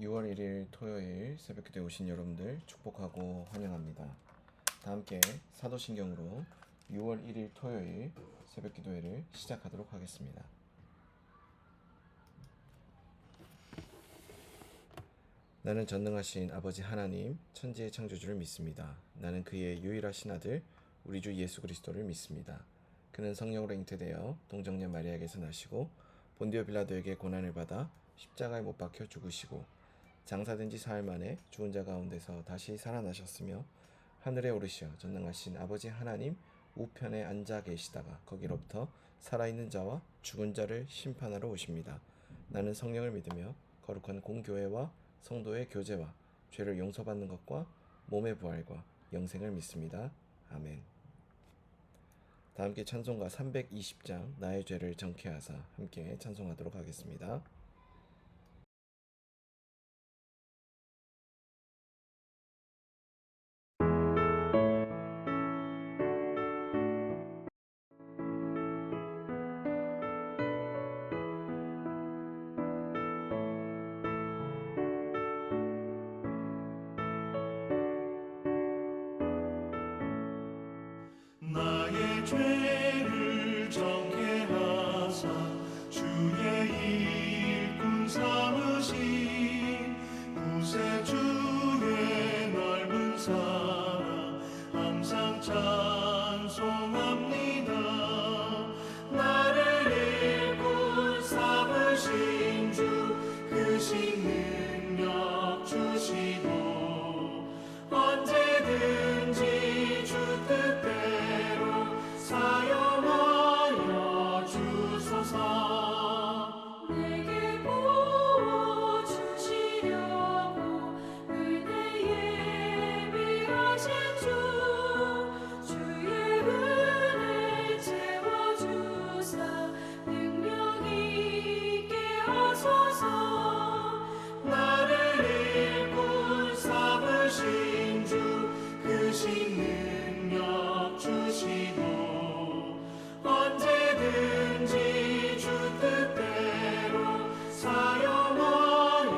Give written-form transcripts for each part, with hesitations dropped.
6월 1일 토요일 새벽기도에 오신 여러분들 축복하고 환영합니다. 다 함께 사도신경으로 6월 1일 토요일 새벽기도회를 시작하도록 하겠습니다. 나는 전능하신 아버지 하나님 천지의 창조주를 믿습니다. 나는 그의 유일하신 아들 우리 주 예수 그리스도를 믿습니다. 그는 성령으로 잉태되어 동정녀 마리아에게서 나시고 본디오 빌라도에게 고난을 받아 십자가에 못 박혀 죽으시고 장사된 지 사흘 만에 죽은 자 가운데서 다시 살아나셨으며 하늘에 오르시어 전능하신 아버지 하나님 우편에 앉아 계시다가 거기로부터 살아있는 자와 죽은 자를 심판하러 오십니다. 나는 성령을 믿으며 거룩한 공교회와 성도의 교제와 죄를 용서받는 것과 몸의 부활과 영생을 믿습니다. 아멘. 다 함께 찬송가 320장 나의 죄를 정케 하사 함께 찬송하도록 하겠습니다. 나의 죄를 정케 하사 주의 일꾼 삼으신 구세주의 넓은 사랑 항상 찬송합니다. 나를 일꾼 삼으신 주 크신 능력 주시고 언제든지 주 뜻대로 사용하여 주소서. 내게 부어주시려고 은혜에 예비하신 주 주의 은혜 채워주사 능력 있게 하소서. 나를 일꾼 삼으신 주 크신 능력 주시고 언제든지 주 뜻대로 사용하여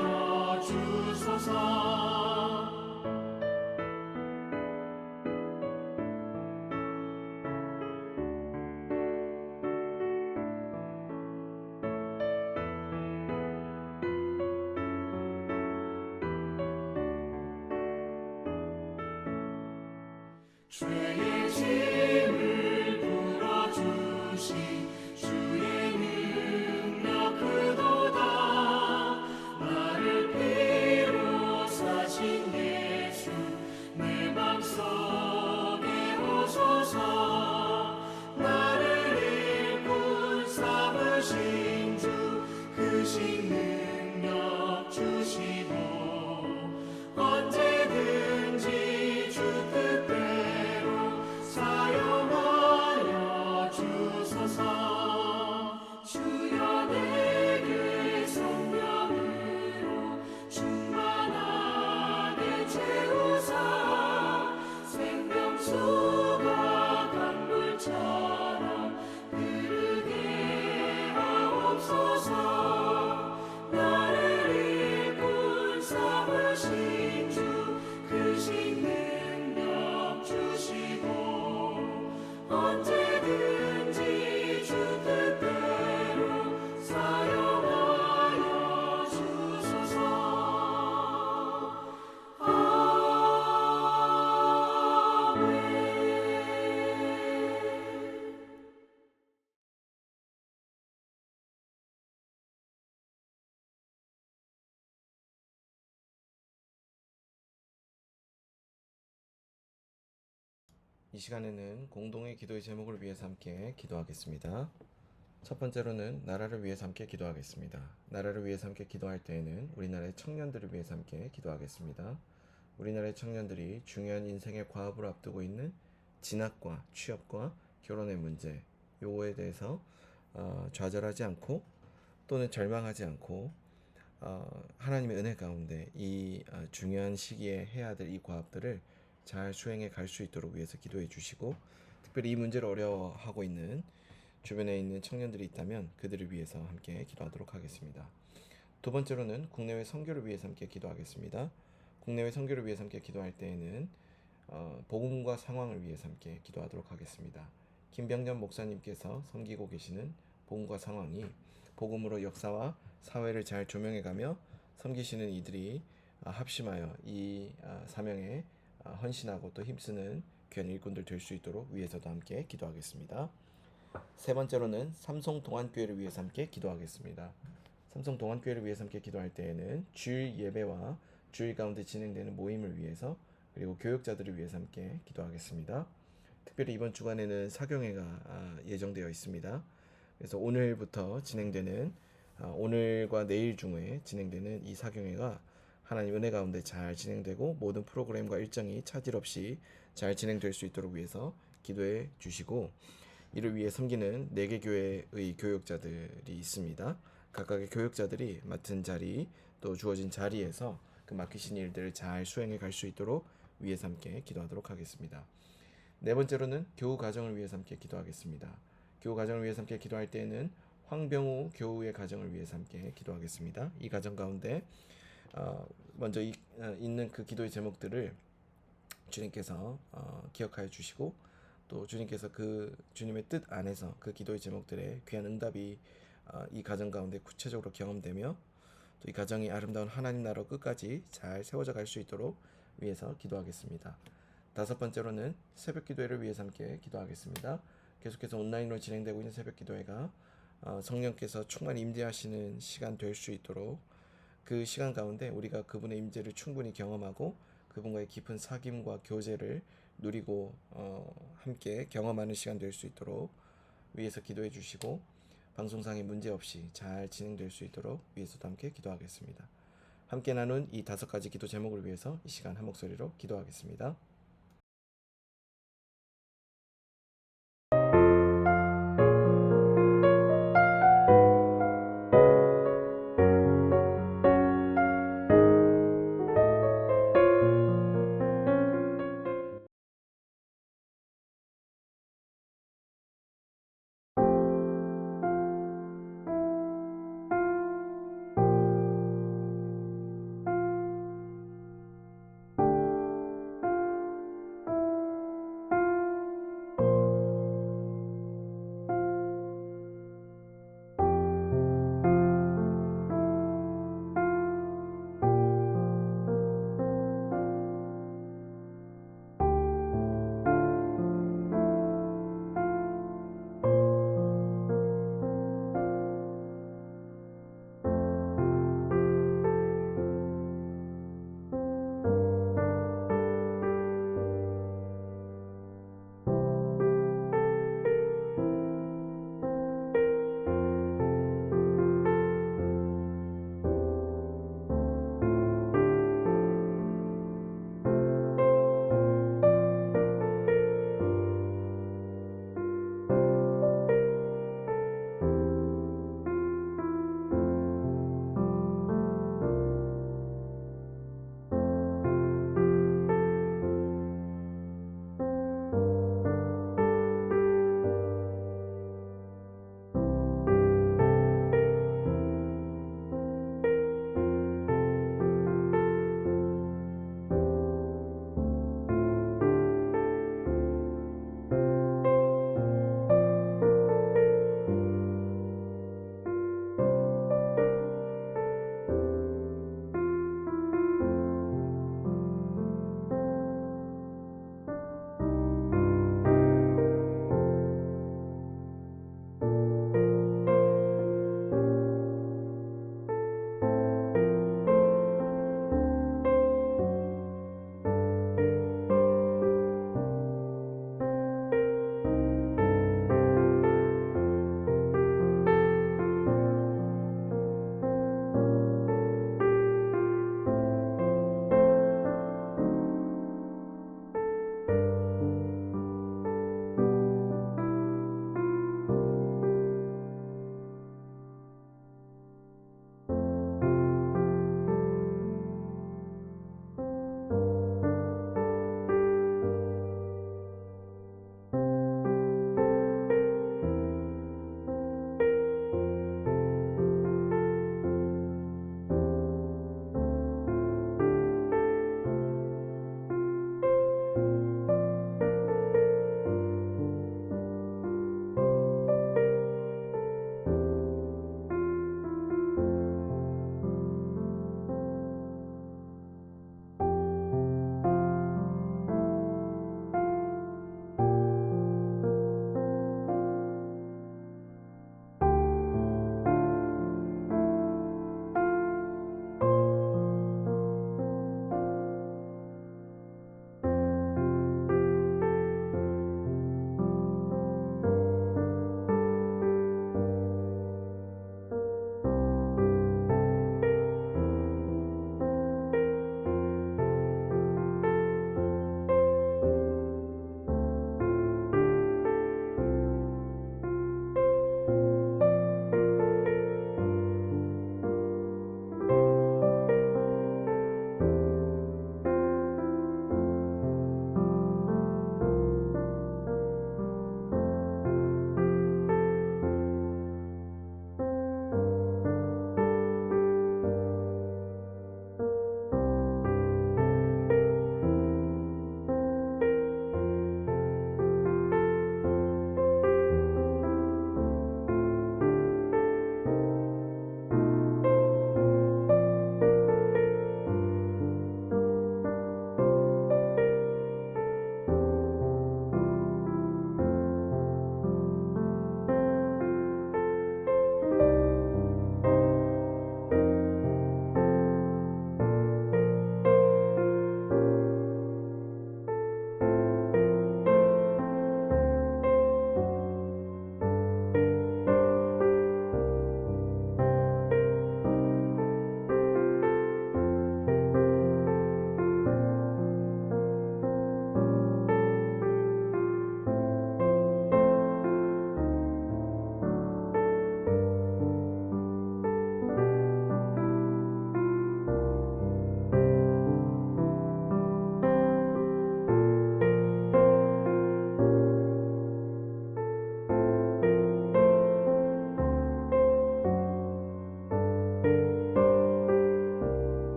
주소서. 죄의 짐을 풀어주신 주의 능력 크도다. 나를 피로 사신 예수 내 맘속에 오소서. 나를 일꾼 삼으신 주 크신 능력 주시고 언제든지 주 뜻대로 사용하여 주소서. 주여 내게 성령으로 충만하게 채우사 생명수가 강물처럼 흐르게 하옵소서. 나를 일꾼 삼으신 주 크신 능력 주시고 언제든지 주 뜻대로 사용하여 주소서. 아멘. 이 시간에는 공동의 기도의 제목을 위해서 함께 기도하겠습니다. 첫 번째로는 나라를 위해서 함께 기도하겠습니다. 나라를 위해서 함께 기도할 때에는 우리나라의 청년들을 위해서 함께 기도하겠습니다. 우리나라의 청년들이 중요한 인생의 과업을 앞두고 있는 진학과 취업과 결혼의 문제, 요거에 대해서 좌절하지 않고 또는 절망하지 않고 하나님의 은혜 가운데 이 중요한 시기에 해야 될 이 과업들을 잘 수행해 갈 수 있도록 위해서 기도해 주시고, 특별히 이 문제를 어려워하고 있는 주변에 있는 청년들이 있다면 그들을 위해서 함께 기도하도록 하겠습니다. 두 번째로는 국내외 선교를 위해서 함께 기도하겠습니다. 국내외 선교를 위해서 함께 기도할 때에는 복음과 상황을 위해서 함께 기도하도록 하겠습니다. 김병전 목사님께서 섬기고 계시는 복음과 상황이 복음으로 역사와 사회를 잘 조명해가며 섬기시는 이들이 합심하여 이 사명에 헌신하고 또 힘쓰는 귀한 일꾼들 될 수 있도록 위해서도 함께 기도하겠습니다. 세 번째로는 삼성 동안교회를 위해서 함께 기도하겠습니다. 삼성 동안교회를 위해서 함께 기도할 때에는 주일 예배와 주일 가운데 진행되는 모임을 위해서 그리고 교역자들을 위해서 함께 기도하겠습니다. 특별히 이번 주간에는 사경회가 예정되어 있습니다. 그래서 오늘부터 진행되는 오늘과 내일 중에 진행되는 이 사경회가 하나님 은혜 가운데 잘 진행되고 모든 프로그램과 일정이 차질 없이 잘 진행될 수 있도록 위해서 기도해 주시고, 이를 위해 섬기는 4개 교회의 교역자들이 있습니다. 각각의 교역자들이 맡은 자리 또 주어진 자리에서 그 맡기신 일들을 잘 수행해 갈 수 있도록 위해서 함께 기도하도록 하겠습니다. 네 번째로는 교우 가정을 위해서 함께 기도하겠습니다. 교우 가정을 위해서 함께 기도할 때에는 황병우 교우의 가정을 위해서 함께 기도하겠습니다. 이 가정 가운데 먼저 있는 그 기도의 제목들을 주님께서 기억하여 주시고, 또 주님께서 그 주님의 뜻 안에서 그 기도의 제목들의 귀한 응답이 이 가정 가운데 구체적으로 경험되며 또 이 가정이 아름다운 하나님 나라 끝까지 잘 세워져 갈 수 있도록 위해서 기도하겠습니다. 다섯 번째로는 새벽 기도회를 위해서 함께 기도하겠습니다. 계속해서 온라인으로 진행되고 있는 새벽 기도회가 성령께서 충만히 임재하시는 시간 될 수 있도록, 그 시간 가운데 우리가 그분의 임재를 충분히 경험하고 그분과의 깊은 사귐과 교제를 누리고 함께 경험하는 시간 될 수 있도록 위해서 기도해 주시고, 방송상의 문제 없이 잘 진행될 수 있도록 위해서도 함께 기도하겠습니다. 함께 나눈 이 5가지 기도 제목을 위해서 이 시간 한 목소리로 기도하겠습니다.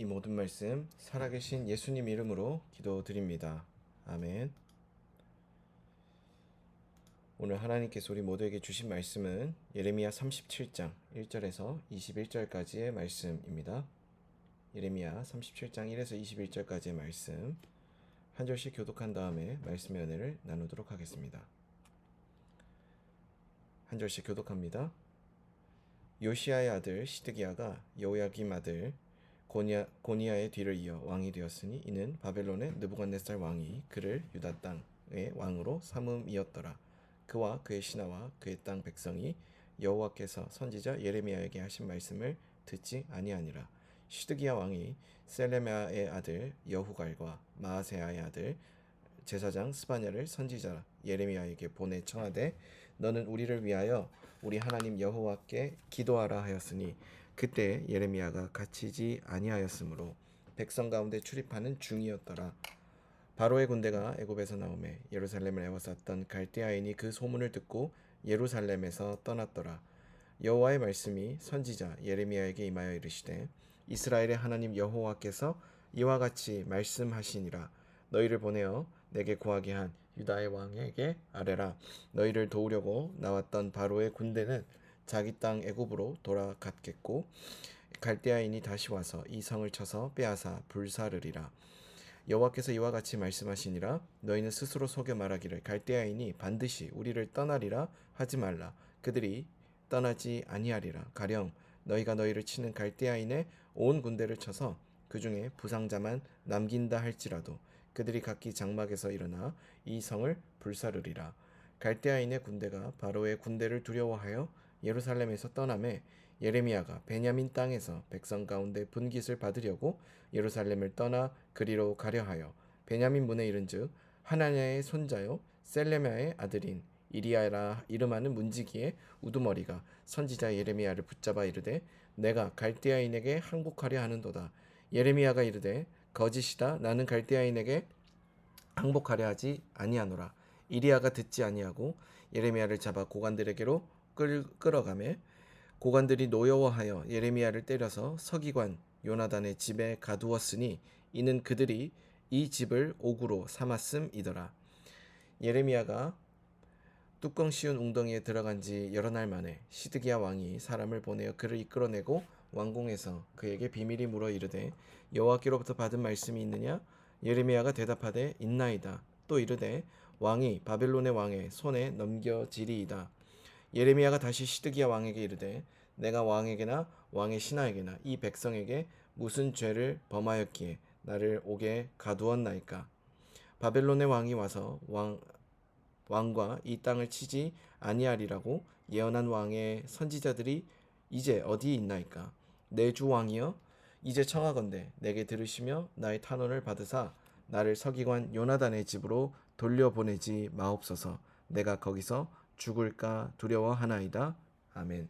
이 모든 말씀 살아계신 예수님 이름으로 기도드립니다. 아멘. 오늘 하나님께서 우리 모두에게 주신 말씀은 예레미야 37장 1절에서 21절까지의 말씀입니다. 예레미야 37장 1에서 21절까지의 말씀 한 절씩 교독한 다음에 말씀의 은혜를 나누도록 하겠습니다. 한 절씩 교독합니다. 요시야의 아들 시드기야가 여호야김 아들 고니야의 뒤를 이어 왕이 되었으니 이는 바벨론의 느부갓네살 왕이 그를 유다 땅의 왕으로 삼음이었더라. 그와 그의 신하와 그의 땅 백성이 여호와께서 선지자 예레미야에게 하신 말씀을 듣지 아니하니라. 시드기야 왕이 셀레미야의 아들 여후갈과 마아세야의 아들 제사장 스바냐를 선지자 예레미야에게 보내 청하되 너는 우리를 위하여 우리 하나님 여호와께 기도하라 하였으니 그때 예레미야가 갇히지 아니하였으므로 백성 가운데 출입하는 중이었더라. 바로의 군대가 애굽에서 나오매 예루살렘을 에워쌌던 갈대아인이 그 소문을 듣고 예루살렘에서 떠났더라. 여호와의 말씀이 선지자 예레미야에게 임하여 이르시되 이스라엘의 하나님 여호와께서 이와 같이 말씀하시니라. 너희를 보내어 내게 구하게 한 유다의 왕에게 아뢰라. 너희를 도우려고 나왔던 바로의 군대는 자기 땅 애굽으로 돌아갔겠고 갈대아인이 다시 와서 이 성을 쳐서 빼앗아 불사르리라. 여호와께서 이와 같이 말씀하시니라. 너희는 스스로 속여 말하기를 갈대아인이 반드시 우리를 떠나리라 하지 말라. 그들이 떠나지 아니하리라. 가령 너희가 너희를 치는 갈대아인의 온 군대를 쳐서 그 중에 부상자만 남긴다 할지라도 그들이 각기 장막에서 일어나 이 성을 불사르리라. 갈대아인의 군대가 바로의 군대를 두려워하여 예루살렘에서 떠나매 예레미야가 베냐민 땅에서 백성 가운데 분깃을 받으려고 예루살렘을 떠나 그리로 가려 하여 베냐민 문에 이른즉 하나냐의 손자요 셀레미야의 아들인 이리야라 이름하는 문지기의 우두머리가 선지자 예레미야를 붙잡아 이르되 내가 갈대아인에게 항복하려 하는도다. 예레미야가 이르되 거짓이다. 나는 갈대아인에게 항복하려 하지 아니하노라. 이리야가 듣지 아니하고 예레미야를 잡아 고관들에게로 끌어가매 고관들이 노여워하여 예레미야를 때려서 서기관 요나단의 집에 가두었으니 이는 그들이 이 집을 옥으로 삼았음이더라. 예레미야가 뚜껑 씌운 웅덩이에 들어간 지 여러 날 만에 시드기야 왕이 사람을 보내어 그를 이끌어내고 왕궁에서 그에게 비밀이 물어 이르되 여호와께로부터 받은 말씀이 있느냐? 예레미야가 대답하되 있나이다. 또 이르되 왕이 바벨론의 왕의 손에 넘겨지리이다. 예레미야가 다시 시드기야 왕에게 이르되 내가 왕에게나 왕의 신하에게나 이 백성에게 무슨 죄를 범하였기에 나를 옥에 가두었나이까? 바벨론의 왕이 와서 왕과 이 땅을 치지 아니하리라고 예언한 왕의 선지자들이 이제 어디에 있나이까? 내 주 왕이여 이제 청하건대 내게 들으시며 나의 탄원을 받으사 나를 서기관 요나단의 집으로 돌려보내지 마옵소서. 내가 거기서 죽을까 두려워하나이다. 아멘.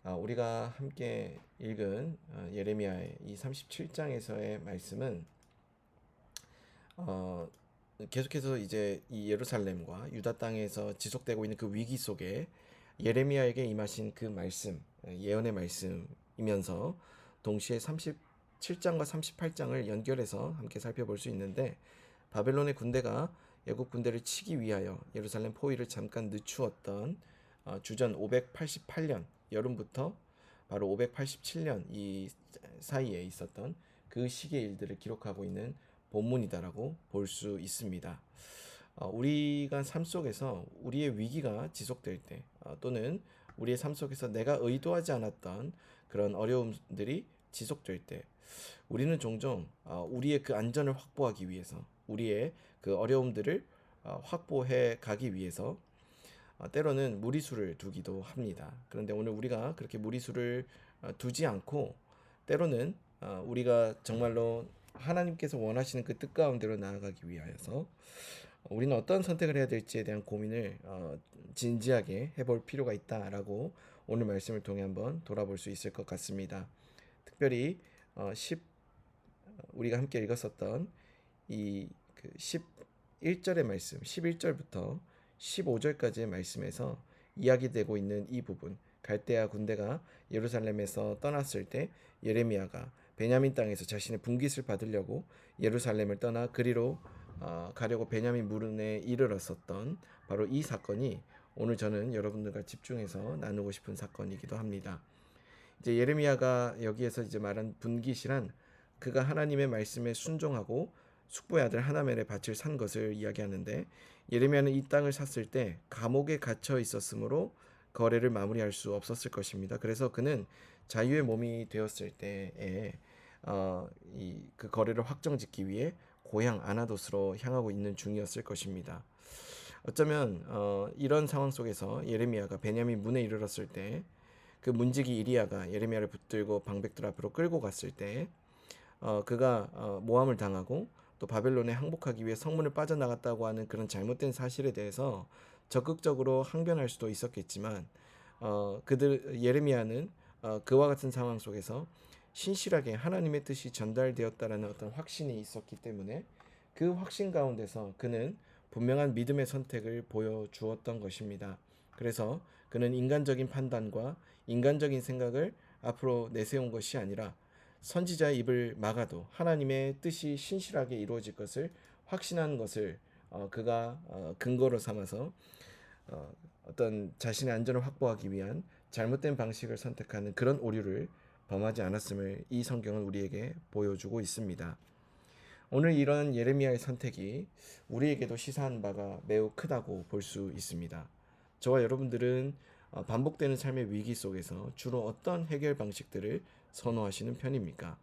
우리가 함께 읽은 예레미야의 이 37장에서의 말씀은 계속해서 이제 이 예루살렘과 유다 땅에서 지속되고 있는 그 위기 속에 예레미야에게 임하신 그 말씀, 예언의 말씀이면서 동시에 37장과 38장을 연결해서 함께 살펴볼 수 있는데 바벨론의 군대가 애국 군대를 치기 위하여 예루살렘 포위를 잠깐 늦추었던 주전 588년 여름부터 바로 587년 이 사이에 있었던 그 시기의 일들을 기록하고 있는 본문이다라고 볼 수 있습니다. 우리가 삶 속에서 우리의 위기가 지속될 때 또는 우리의 삶 속에서 내가 의도하지 않았던 그런 어려움들이 지속될 때 우리는 종종 우리의 그 안전을 확보하기 위해서 우리의 그 어려움들을 확보해 가기 위해서 때로는 무리수를 두기도 합니다. 그런데 오늘 우리가 그렇게 무리수를 두지 않고 때로는 우리가 정말로 하나님께서 원하시는 그 뜻 가운데로 나아가기 위하여서 우리는 어떤 선택을 해야 될지에 대한 고민을 진지하게 해볼 필요가 있다라고 오늘 말씀을 통해 한번 돌아볼 수 있을 것 같습니다. 특별히 우리가 함께 읽었었던 이 11절의 말씀, 11절부터 15절까지의 말씀에서 이야기되고 있는 이 부분, 갈대아 군대가 예루살렘에서 떠났을 때 예레미야가 베냐민 땅에서 자신의 분깃을 받으려고 예루살렘을 떠나 그리로 가려고 베냐민 무른에 이르렀었던 바로 이 사건이 오늘 저는 여러분들과 집중해서 나누고 싶은 사건이기도 합니다. 이제 예레미야가 여기에서 이제 말한 분깃이란 그가 하나님의 말씀에 순종하고 숙부의 아들 하나멜의 밭을 산 것을 이야기하는데, 예레미야는 이 땅을 샀을 때 감옥에 갇혀 있었으므로 거래를 마무리할 수 없었을 것입니다. 그래서 그는 자유의 몸이 되었을 때에 그 거래를 확정짓기 위해 고향 아나돗으로 향하고 있는 중이었을 것입니다. 어쩌면 이런 상황 속에서 예레미야가 베냐민 문에 이르렀을 때 그 문지기 이리야가 예레미야를 붙들고 방백들 앞으로 끌고 갔을 때 그가 모함을 당하고 또 바벨론에 항복하기 위해 성문을 빠져나갔다고 하는 그런 잘못된 사실에 대해서 적극적으로 항변할 수도 있었겠지만 예레미야는 그와 같은 상황 속에서 신실하게 하나님의 뜻이 전달되었다라는 어떤 확신이 있었기 때문에 그 확신 가운데서 그는 분명한 믿음의 선택을 보여주었던 것입니다. 그래서 그는 인간적인 판단과 인간적인 생각을 앞으로 내세운 것이 아니라 선지자의 입을 막아도 하나님의 뜻이 신실하게 이루어질 것을 확신하는 것을 그가 근거로 삼아서 어떤 자신의 안전을 확보하기 위한 잘못된 방식을 선택하는 그런 오류를 범하지 않았음을 이 성경은 우리에게 보여주고 있습니다. 오늘 이런 예레미야의 선택이 우리에게도 시사하는 바가 매우 크다고 볼 수 있습니다. 저와 여러분들은 반복되는 삶의 위기 속에서 주로 어떤 해결 방식들을 선호하시는 편입니까?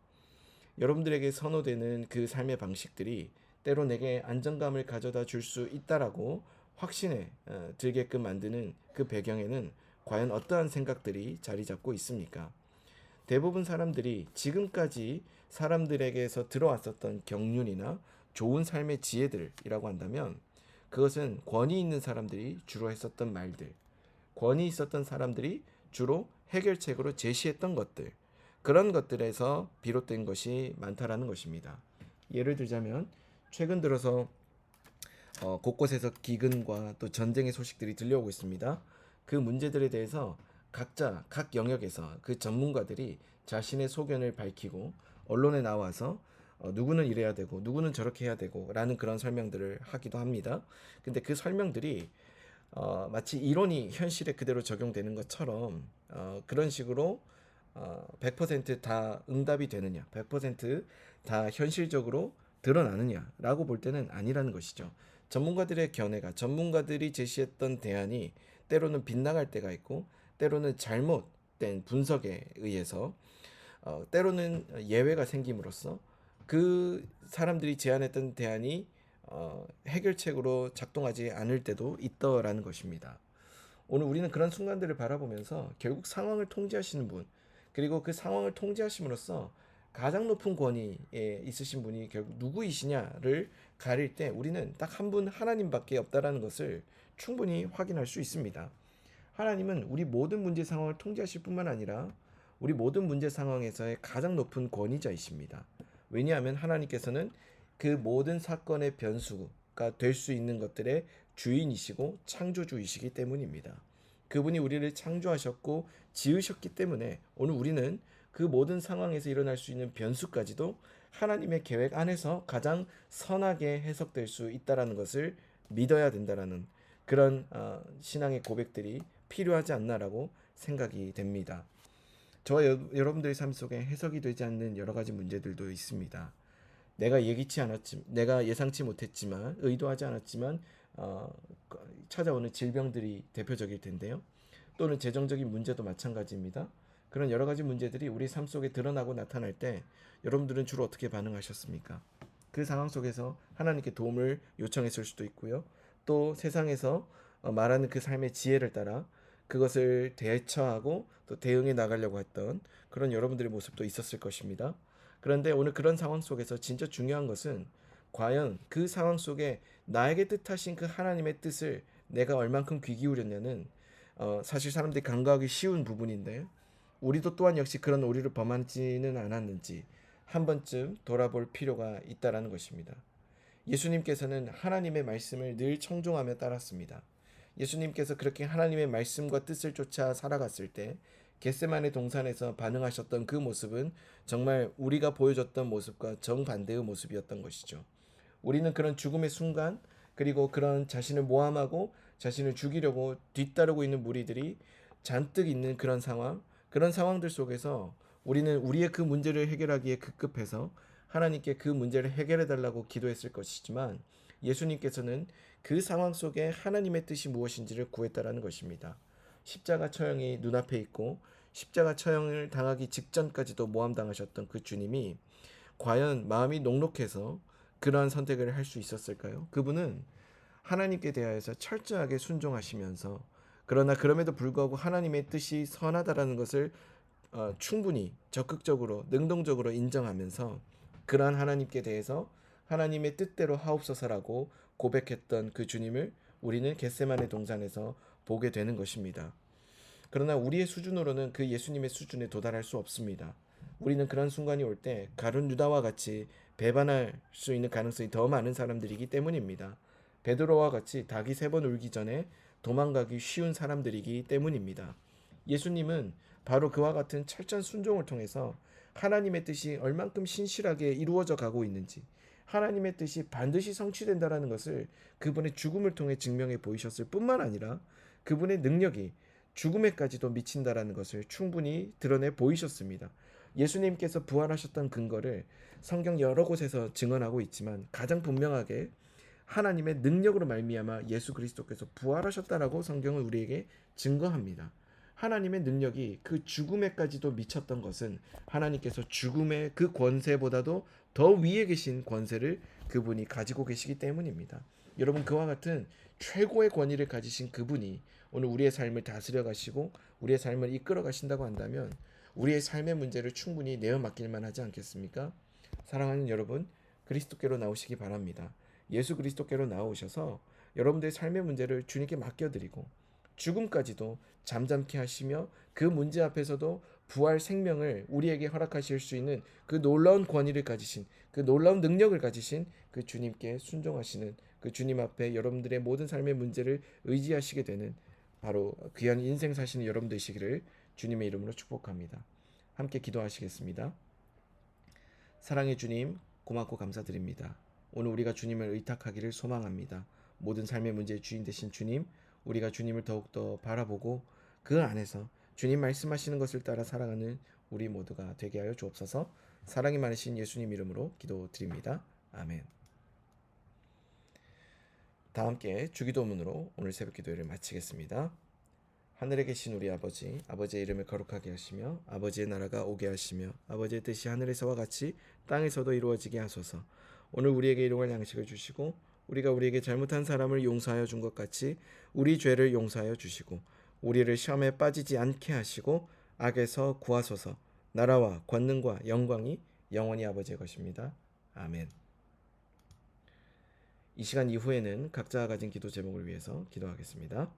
여러분들에게 선호되는 그 삶의 방식들이 때로 내게 안정감을 가져다 줄 수 있다라고 확신에 들게끔 만드는 그 배경에는 과연 어떠한 생각들이 자리 잡고 있습니까? 대부분 사람들이 지금까지 사람들에게서 들어왔었던 경륜이나 좋은 삶의 지혜들이라고 한다면 그것은 권위 있는 사람들이 주로 했었던 말들, 권위 있었던 사람들이 주로 해결책으로 제시했던 것들, 그런 것들에서 비롯된 것이 많다라는 것입니다. 예를 들자면 최근 들어서 곳곳에서 기근과 또 전쟁의 소식들이 들려오고 있습니다. 그 문제들에 대해서 각자 각 영역에서 그 전문가들이 자신의 소견을 밝히고 언론에 나와서 누구는 이래야 되고 누구는 저렇게 해야 되고 라는 그런 설명들을 하기도 합니다. 근데 그 설명들이 마치 이론이 현실에 그대로 적용되는 것처럼 그런 식으로 100%다 응답이 되느냐, 100%다 현실적으로 드러나느냐라고 볼 때는 아니라는 것이죠. 전문가들의 견해가, 전문가들이 제시했던 대안이 때로는 빗나갈 때가 있고 때로는 잘못된 분석에 의해서 때로는 예외가 생김으로써 그 사람들이 제안했던 대안이 해결책으로 작동하지 않을 때도 있더라는 것입니다. 오늘 우리는 그런 순간들을 바라보면서 결국 상황을 통제하시는 분, 그리고 그 상황을 통제하심으로써 가장 높은 권위에 있으신 분이 결국 누구이시냐를 가릴 때 우리는 딱 한 분 하나님밖에 없다라는 것을 충분히 확인할 수 있습니다. 하나님은 우리 모든 문제 상황을 통제하실 뿐만 아니라 우리 모든 문제 상황에서의 가장 높은 권위자이십니다. 왜냐하면 하나님께서는 그 모든 사건의 변수가 될 수 있는 것들의 주인이시고 창조주이시기 때문입니다. 그분이 우리를 창조하셨고 지으셨기 때문에 오늘 우리는 그 모든 상황에서 일어날 수 있는 변수까지도 하나님의 계획 안에서 가장 선하게 해석될 수 있다는 것을 믿어야 된다는 그런 신앙의 고백들이 필요하지 않나라고 생각이 됩니다. 저와 여러분들의 삶 속에 해석이 되지 않는 여러 가지 문제들도 있습니다. 내가 예상치 못했지만 의도하지 않았지만 찾아오는 질병들이 대표적일 텐데요. 또는 재정적인 문제도 마찬가지입니다. 그런 여러 가지 문제들이 우리 삶 속에 드러나고 나타날 때 여러분들은 주로 어떻게 반응하셨습니까? 그 상황 속에서 하나님께 도움을 요청했을 수도 있고요. 또 세상에서 말하는 그 삶의 지혜를 따라 그것을 대처하고 또 대응해 나가려고 했던 그런 여러분들의 모습도 있었을 것입니다. 그런데 오늘 그런 상황 속에서 진짜 중요한 것은 과연 그 상황 속에 나에게 뜻하신 그 하나님의 뜻을 내가 얼만큼 귀 기울였냐는 사실 사람들이 간과하기 쉬운 부분인데 우리도 또한 역시 그런 오류를 범하지는 않았는지 한 번쯤 돌아볼 필요가 있다라는 것입니다. 예수님께서는 하나님의 말씀을 늘 청종하며 따랐습니다. 예수님께서 그렇게 하나님의 말씀과 뜻을 쫓아 살아갔을 때 겟세마네 동산에서 반응하셨던 그 모습은 정말 우리가 보여줬던 모습과 정반대의 모습이었던 것이죠. 우리는 그런 죽음의 순간, 그리고 그런 자신을 모함하고 자신을 죽이려고 뒤따르고 있는 무리들이 잔뜩 있는 그런 상황들 속에서 우리는 우리의 그 문제를 해결하기에 급급해서 하나님께 그 문제를 해결해 달라고 기도했을 것이지만, 예수님께서는 그 상황 속에 하나님의 뜻이 무엇인지를 구했다라는 것입니다. 십자가 처형이 눈앞에 있고 십자가 처형을 당하기 직전까지도 모함당하셨던 그 주님이 과연 마음이 녹록해서 그러한 선택을 할 수 있었을까요? 그분은 하나님께 대하여서 철저하게 순종하시면서, 그러나 그럼에도 불구하고 하나님의 뜻이 선하다라는 것을 충분히 적극적으로 능동적으로 인정하면서 그러한 하나님께 대해서 하나님의 뜻대로 하옵소서라고 고백했던 그 주님을 우리는 겟세마네 동산에서 보게 되는 것입니다. 그러나 우리의 수준으로는 그 예수님의 수준에 도달할 수 없습니다. 우리는 그런 순간이 올 때 가룟 유다와 같이 배반할 수 있는 가능성이 더 많은 사람들이기 때문입니다. 베드로와 같이 닭이 3번 울기 전에 도망가기 쉬운 사람들이기 때문입니다. 예수님은 바로 그와 같은 철저한 순종을 통해서 하나님의 뜻이 얼만큼 신실하게 이루어져 가고 있는지, 하나님의 뜻이 반드시 성취된다라는 것을 그분의 죽음을 통해 증명해 보이셨을 뿐만 아니라 그분의 능력이 죽음에까지도 미친다라는 것을 충분히 드러내 보이셨습니다. 예수님께서 부활하셨던 근거를 성경 여러 곳에서 증언하고 있지만 가장 분명하게 하나님의 능력으로 말미암아 예수 그리스도께서 부활하셨다라고 성경은 우리에게 증거합니다. 하나님의 능력이 그 죽음에까지도 미쳤던 것은 하나님께서 죽음의 그 권세보다도 더 위에 계신 권세를 그분이 가지고 계시기 때문입니다. 여러분, 그와 같은 최고의 권위를 가지신 그분이 오늘 우리의 삶을 다스려 가시고 우리의 삶을 이끌어 가신다고 한다면 우리의 삶의 문제를 충분히 내어 맡길 만하지 않겠습니까? 사랑하는 여러분, 그리스도께로 나오시기 바랍니다. 예수 그리스도께로 나오셔서 여러분들의 삶의 문제를 주님께 맡겨드리고 죽음까지도 잠잠케 하시며 그 문제 앞에서도 부활 생명을 우리에게 허락하실 수 있는 그 놀라운 권위를 가지신, 그 놀라운 능력을 가지신 그 주님께 순종하시는 그 주님 앞에 여러분들의 모든 삶의 문제를 의지하시게 되는 바로 귀한 인생 사시는 여러분 되시기를 주님의 이름으로 축복합니다. 함께 기도하시겠습니다. 사랑의 주님, 고맙고 감사드립니다. 오늘 우리가 주님을 의탁하기를 소망합니다. 모든 삶의 문제의 주인 되신 주님, 우리가 주님을 더욱더 바라보고 그 안에서 주님 말씀하시는 것을 따라 살아가는 우리 모두가 되게 하여 주옵소서. 사랑이 많으신 예수님 이름으로 기도드립니다. 아멘. 다 함께 주기도문으로 오늘 새벽 기도회를 마치겠습니다. 하늘에 계신 우리 아버지, 아버지의 이름을 거룩하게 하시며 아버지의 나라가 오게 하시며 아버지의 뜻이 하늘에서와 같이 땅에서도 이루어지게 하소서. 오늘 우리에게 일용할 양식을 주시고 우리가 우리에게 잘못한 사람을 용서하여 준 것 같이 우리 죄를 용서하여 주시고 우리를 시험에 빠지지 않게 하시고 악에서 구하소서. 나라와 권능과 영광이 영원히 아버지의 것입니다. 아멘. 이 시간 이후에는 각자가 가진 기도 제목을 위해서 기도하겠습니다.